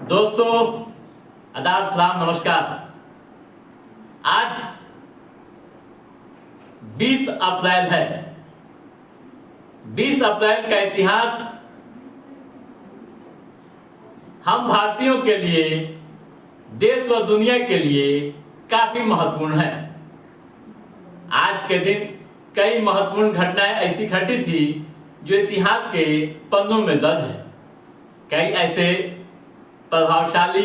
दोस्तों, आदाब, सलाम, नमस्कार। आज 20 अप्रैल है। 20 अप्रैल का इतिहास हम भारतीयों के लिए, देश व दुनिया के लिए काफी महत्वपूर्ण है। आज के दिन कई महत्वपूर्ण घटनाएं ऐसी घटी थी जो इतिहास के पन्नों में दर्ज है। कई ऐसे प्रभावशाली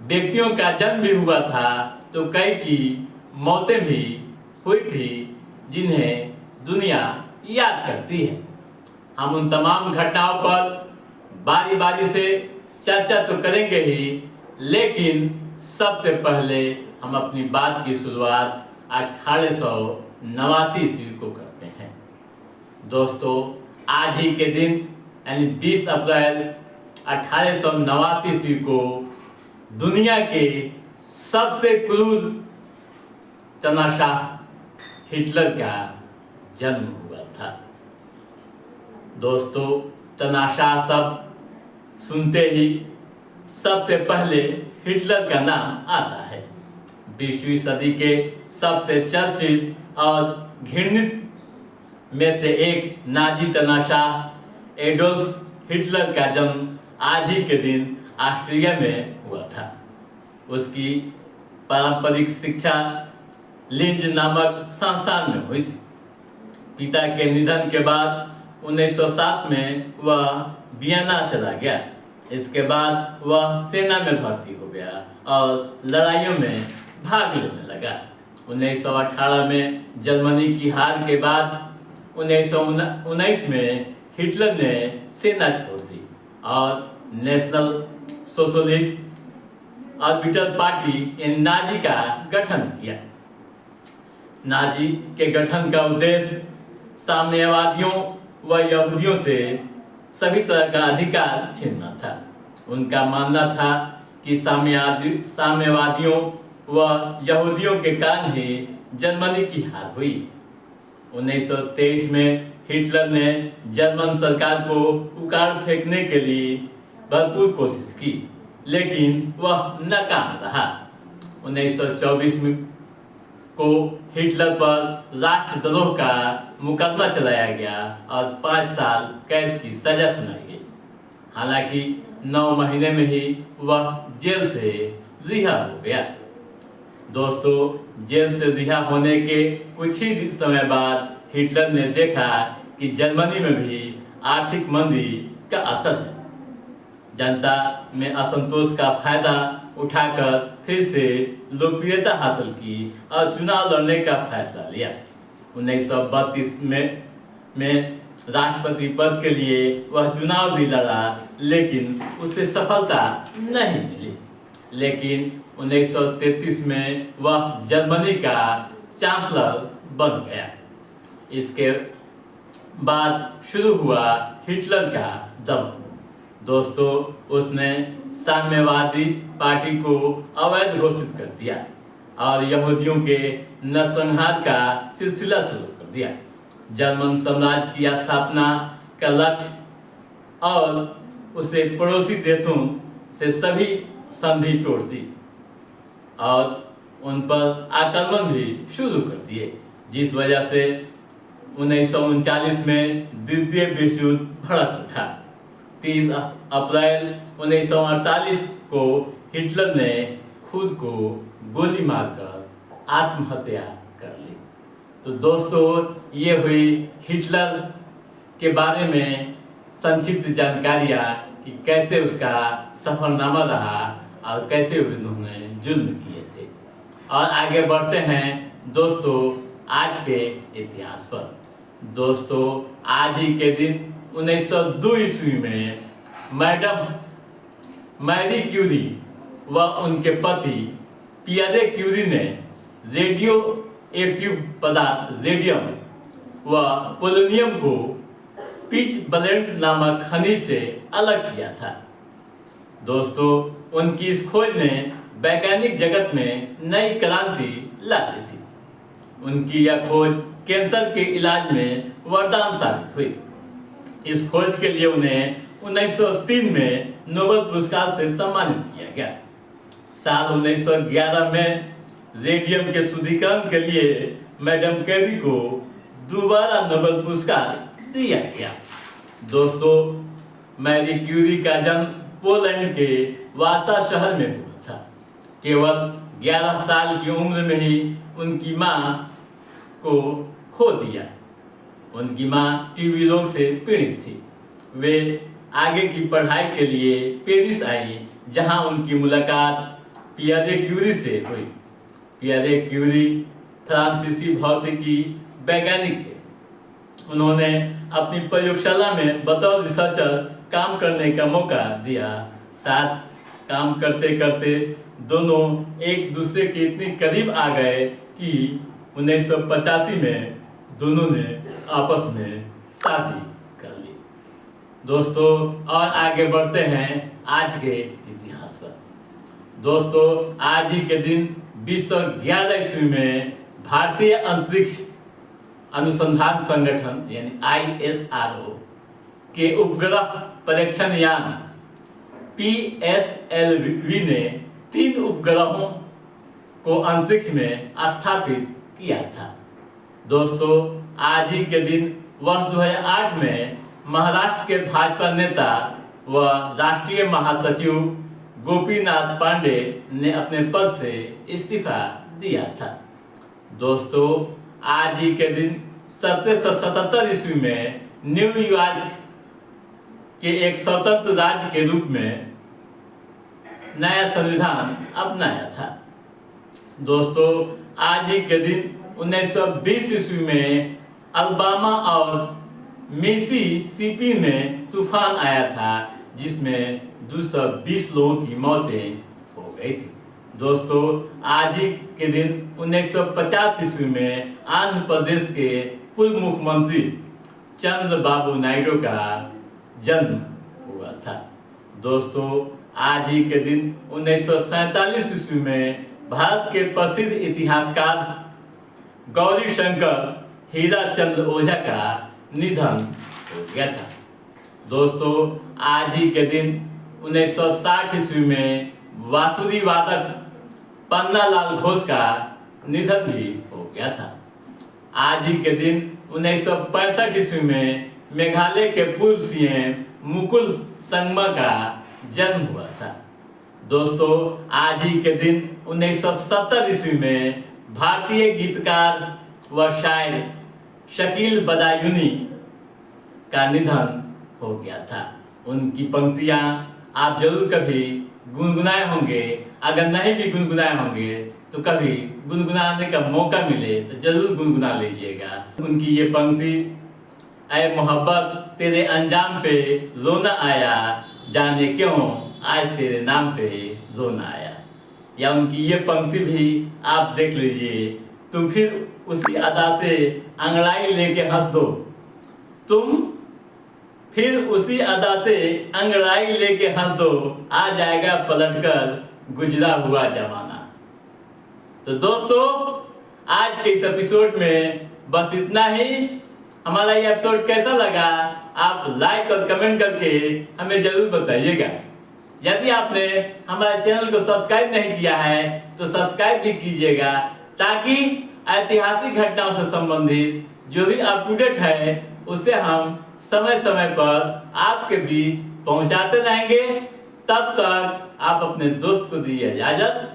व्यक्तियों का जन्म भी हुआ था, तो कई की मौतें भी हुई थी जिन्हें दुनिया याद करती है। हम उन तमाम घटनाओं पर बारी बारी से चर्चा तो करेंगे ही, लेकिन सबसे पहले हम अपनी बात की शुरुआत 1889 ईस्वी को करते हैं। दोस्तों, आज ही के दिन यानी 20 अप्रैल 1889 ईस्वी को दुनिया के सबसे क्रूर तनाशाह हिटलर का जन्म हुआ था। दोस्तों, तनाशाह शब्द सुनते ही सबसे पहले हिटलर का नाम आता है। 20वीं सदी के सबसे चर्चित और घृणित में से एक नाजी तनाशाह एडोल्फ हिटलर का जन्म आज ही के दिन ऑस्ट्रिया में हुआ था। उसकी पारंपरिक शिक्षा लिंज नामक संस्थान में हुई थी। पिता के निधन के बाद 1907 में वह वियना चला गया। इसके बाद वह सेना में भर्ती हो गया और लड़ाइयों में भाग लेने लगा। 1918 में जर्मनी की हार के बाद 1919 में हिटलर ने सेना छोड़ दी और नेशनल सोशलिस्ट ऑर्बिटल पार्टी यानी नाजी का गठन किया। नाजी के गठन का उद्देश्य साम्यवादियों व यहूदियों से सभी तरह का अधिकार छीनना था। उनका मानना था कि साम्यवादियों व यहूदियों के कारण ही जर्मनी की हार हुई। 1923 में हिटलर ने जर्मन सरकार को उखाड़ फेंकने के लिए भरपूर कोशिश की, लेकिन वह नाकाम रहा। 1924 में को हिटलर पर राष्ट्रद्रोह का मुकदमा चलाया गया और 5 साल कैद की सजा सुनाई गई। हालांकि 9 महीने में ही वह जेल से रिहा हो गया। दोस्तों, जेल से रिहा होने के कुछ ही समय बाद हिटलर ने देखा कि जर्मनी में भी आर्थिक मंदी का असर है। जनता में असंतोष का फायदा उठाकर फिर से लोकप्रियता हासिल की और चुनाव लड़ने का फैसला लिया। 1932 में राष्ट्रपति पद के लिए वह चुनाव भी लड़ा, लेकिन उसे सफलता नहीं मिली। लेकिन 1933 में वह जर्मनी का चांसलर बन गया। इसके बाद शुरू हुआ हिटलर का दम। दोस्तों, उसने साम्यवादी पार्टी को अवैध घोषित कर दिया और यहूदियों के नरसंहार का सिलसिला शुरू कर दिया। जर्मन साम्राज्य की स्थापना का लक्ष्य और उसे पड़ोसी देशों से सभी संधि तोड़ दी और उन पर आक्रमण भी शुरू कर दिए, जिस वजह से 1939 में द्वितीय विश्व युद्ध भड़क उठा। 30 अप्रैल 1948 को हिटलर ने खुद को गोली मारकर आत्महत्या कर ली। तो दोस्तों, ये हुई हिटलर के बारे में संक्षिप्त जानकारियाँ कि कैसे उसका सफरनामा रहा और कैसे उन्होंने जुल्म किए थे। और आगे बढ़ते हैं दोस्तों आज के इतिहास पर। दोस्तों, आज ही के दिन 1902 ईस्वी में मैडम मैरी क्यूरी व उनके पति पियरे क्यूरी ने रेडियो एक्टिव पदार्थ रेडियम व पोलोनियम को पिच ब्लेंड नामक खनिज से अलग किया था। दोस्तों, उनकी इस खोज ने वैज्ञानिक जगत में नई क्रांति ला दी थी। उनकी यह खोज कैंसर के इलाज में वरदान साबित हुई। इस खोज के लिए उन्हें 1903 में नोबेल पुरस्कार से सम्मानित किया गया। साल 1911 में रेडियम के शुद्धिकरण के लिए मैडम कैरी को दोबारा नोबेल पुरस्कार दिया गया। दोस्तों, मैरी क्यूरी का जन्म पोलैंड के वासा शहर में हुआ था। केवल 11 साल की उम्र में ही उनकी मां को खो दिया। उनकी मां टीबी रोग से पीड़ित थी। वे आगे की पढ़ाई के लिए पेरिस आई, जहां उनकी मुलाकात पियरे क्यूरी से हुई। पियरे क्यूरी फ्रांसीसी भौतिकी वैज्ञानिक थे। उन्होंने अपनी प्रयोगशाला में बतौर रिसर्चर काम करने का मौका दिया। साथ काम करते करते दोनों एक दूसरे के इतने करीब आ गए कि 1985 में दोनों ने आपस में शादी कर ली। दोस्तों, और आगे बढ़ते हैं आज के इतिहास पर। दोस्तों, आज ही के दिन 2011 ईस्वी में भारतीय अंतरिक्ष अनुसंधान संगठन यानी ISRO के उपग्रह परीक्षण यान PSLV ने 3 उपग्रहों को अंतरिक्ष में स्थापित किया था। दोस्तों, आज ही के दिन वर्ष 2008 में महाराष्ट्र के भाजपा नेता व राष्ट्रीय महासचिव गोपीनाथ पांडे ने अपने पद से इस्तीफा दिया था। दोस्तों, आज ही के दिन 1777 ईस्वी में न्यूयॉर्क के एक स्वतंत्र राज्य के रूप में नया संविधान अपनाया था। दोस्तों, आज ही के दिन 1920 ईस्वी में अलबामा और मिसिसिपी में तूफान आया था, जिसमें 220 लोगों की मौतें हो गई थी। दोस्तों, आज ही के दिन 1950 ईस्वी में आंध्र प्रदेश के पूर्व मुख्यमंत्री चंद्रबाबू नायडू का जन्म हुआ था। दोस्तों, आज ही के दिन 1947 ईस्वी में भारत के प्रसिद्ध इतिहासकार गौरी शंकर हीरा चंद्र ओझा का निधन हो गया था। दोस्तों, आज ही के दिन 1960 ईस्वी में बांसुरी वादक पन्नालाल घोष का निधन भी हो गया था। आज ही के दिन 1965 ईस्वी में मेघालय के पूर्व CM मुकुल संगमा का जन्म हुआ था। दोस्तों, आज ही के दिन 1970 ईस्वी में भारतीय गीतकार व शायर शकील बदायूनी का निधन हो गया था। उनकी पंक्तियां आप जरूर कभी गुनगुनाए होंगे। अगर नहीं भी गुनगुनाए होंगे तो कभी गुनगुनाने का मौका मिले तो जरूर गुनगुना लीजिएगा। उनकी ये पंक्ति, ऐ मोहब्बत तेरे अंजाम पे रोना आया, जाने क्यों आज तेरे नाम पे रोना आया। या उनकी ये पंक्ति भी आप देख लीजिए, तुम फिर उसी अदा से अंगड़ाई लेके हंस दो, तुम फिर उसी अदा से अंगड़ाई लेके हंस दो, आ जाएगा पलटकर गुजरा हुआ जमाना। तो दोस्तों, आज के इस एपिसोड में बस इतना ही। हमारा ये एपिसोड कैसा लगा आप लाइक और कमेंट करके हमें जरूर बताइएगा। यदि आपने हमारे चैनल को सब्सक्राइब नहीं किया है तो सब्सक्राइब भी कीजिएगा, ताकि ऐतिहासिक घटनाओं से संबंधित जो भी अप टू डेट है उसे हम समय समय पर आपके बीच पहुंचाते रहेंगे। तब तक आप अपने दोस्त को दीजिए इजाजत।